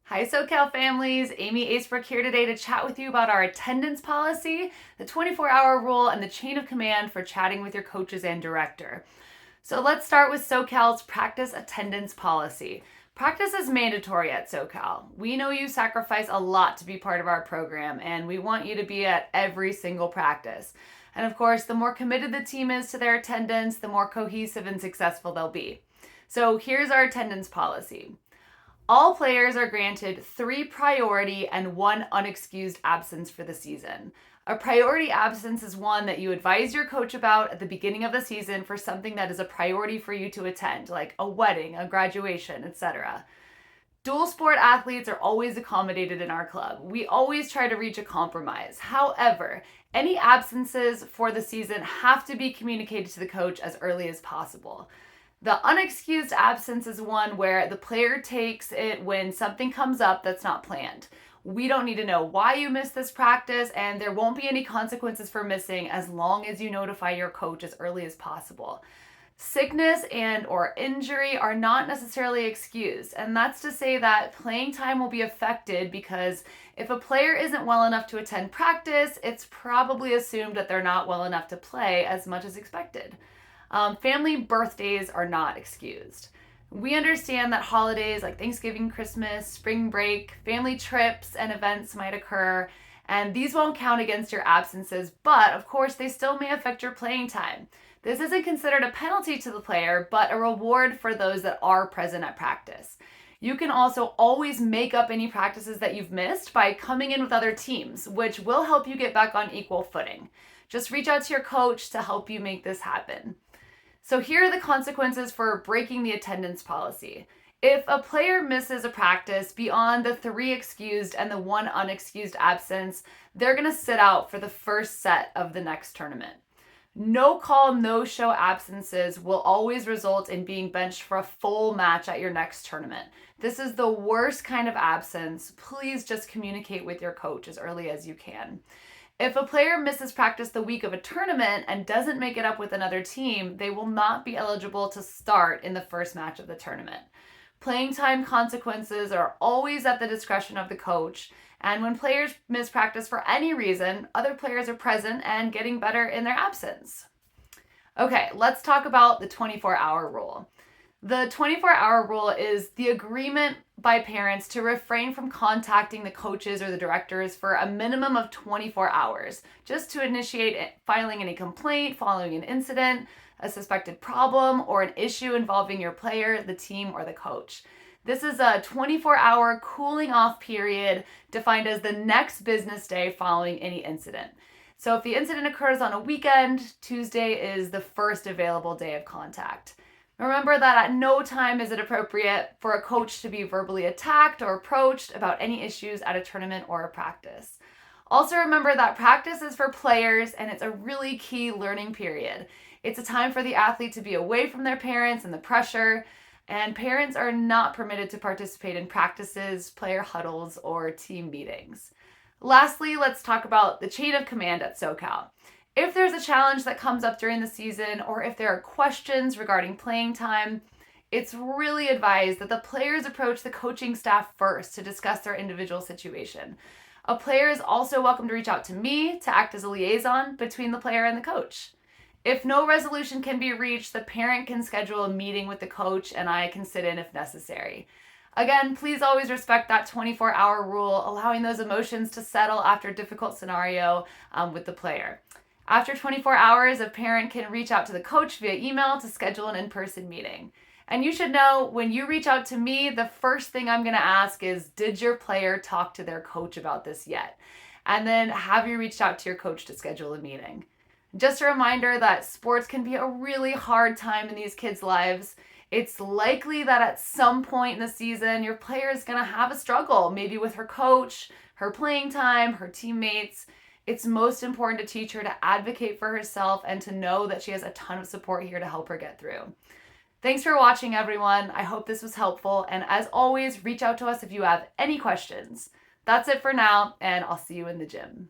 Hi, SoCal families. Aimee Acebrook here today to chat with you about our attendance policy, the 24-hour rule, and the chain of command for chatting with your coaches and director. So let's start with SoCal's practice attendance policy. Practice is mandatory at SoCal. We know you sacrifice a lot to be part of our program, and we want you to be at every single practice. And of course, the more committed the team is to their attendance, the more cohesive and successful they'll be. So here's our attendance policy. All players are granted 3 priority and 1 unexcused absence for the season. A priority absence is one that you advise your coach about at the beginning of the season for something that is a priority for you to attend, like a wedding, a graduation, etc. Dual sport athletes are always accommodated in our club. We always try to reach a compromise. However, any absences for the season have to be communicated to the coach as early as possible. The unexcused absence is one where the player takes it when something comes up that's not planned. We don't need to know why you missed this practice, and there won't be any consequences for missing as long as you notify your coach as early as possible. Sickness and or injury are not necessarily excused, and that's to say that playing time will be affected because if a player isn't well enough to attend practice, it's probably assumed that they're not well enough to play as much as expected. Family birthdays are not excused. We understand that holidays like Thanksgiving, Christmas, spring break, family trips, and events might occur, and these won't count against your absences, but of course they still may affect your playing time. This isn't considered a penalty to the player, but a reward for those that are present at practice. You can also always make up any practices that you've missed by coming in with other teams, which will help you get back on equal footing. Just reach out to your coach to help you make this happen. So here are the consequences for breaking the attendance policy. If a player misses a practice beyond the 3 excused and the 1 unexcused absence, they're going to sit out for the first set of the next tournament. No call, no show absences will always result in being benched for a full match at your next tournament. This is the worst kind of absence. Please just communicate with your coach as early as you can. If a player misses practice the week of a tournament and doesn't make it up with another team, they will not be eligible to start in the first match of the tournament. Playing time consequences are always at the discretion of the coach, and when players miss practice for any reason, other players are present and getting better in their absence. Okay, let's talk about the 24-hour rule. The 24-hour rule is the agreement by parents to refrain from contacting the coaches or the directors for a minimum of 24 hours, just to initiate filing any complaint following an incident, a suspected problem, or an issue involving your player, the team, or the coach. This is a 24-hour cooling off period defined as the next business day following any incident. So if the incident occurs on a weekend, Tuesday is the first available day of contact. Remember that at no time is it appropriate for a coach to be verbally attacked or approached about any issues at a tournament or a practice. Also remember that practice is for players and it's a really key learning period. It's a time for the athlete to be away from their parents and the pressure, and parents are not permitted to participate in practices, player huddles, or team meetings. Lastly, let's talk about the chain of command at SoCal. If there's a challenge that comes up during the season, or if there are questions regarding playing time, it's really advised that the players approach the coaching staff first to discuss their individual situation. A player is also welcome to reach out to me to act as a liaison between the player and the coach. If no resolution can be reached, the parent can schedule a meeting with the coach and I can sit in if necessary. Again, please always respect that 24-hour rule, allowing those emotions to settle after a difficult scenario with the player. After 24 hours, a parent can reach out to the coach via email to schedule an in-person meeting. And you should know, when you reach out to me, the first thing I'm going to ask is, did your player talk to their coach about this yet? And then, have you reached out to your coach to schedule a meeting? Just a reminder that sports can be a really hard time in these kids' lives. It's likely that at some point in the season, your player is going to have a struggle, maybe with her coach, her playing time, her teammates. It's most important to teach her to advocate for herself and to know that she has a ton of support here to help her get through. Thanks for watching, everyone. I hope this was helpful. And as always, reach out to us if you have any questions. That's it for now, and I'll see you in the gym.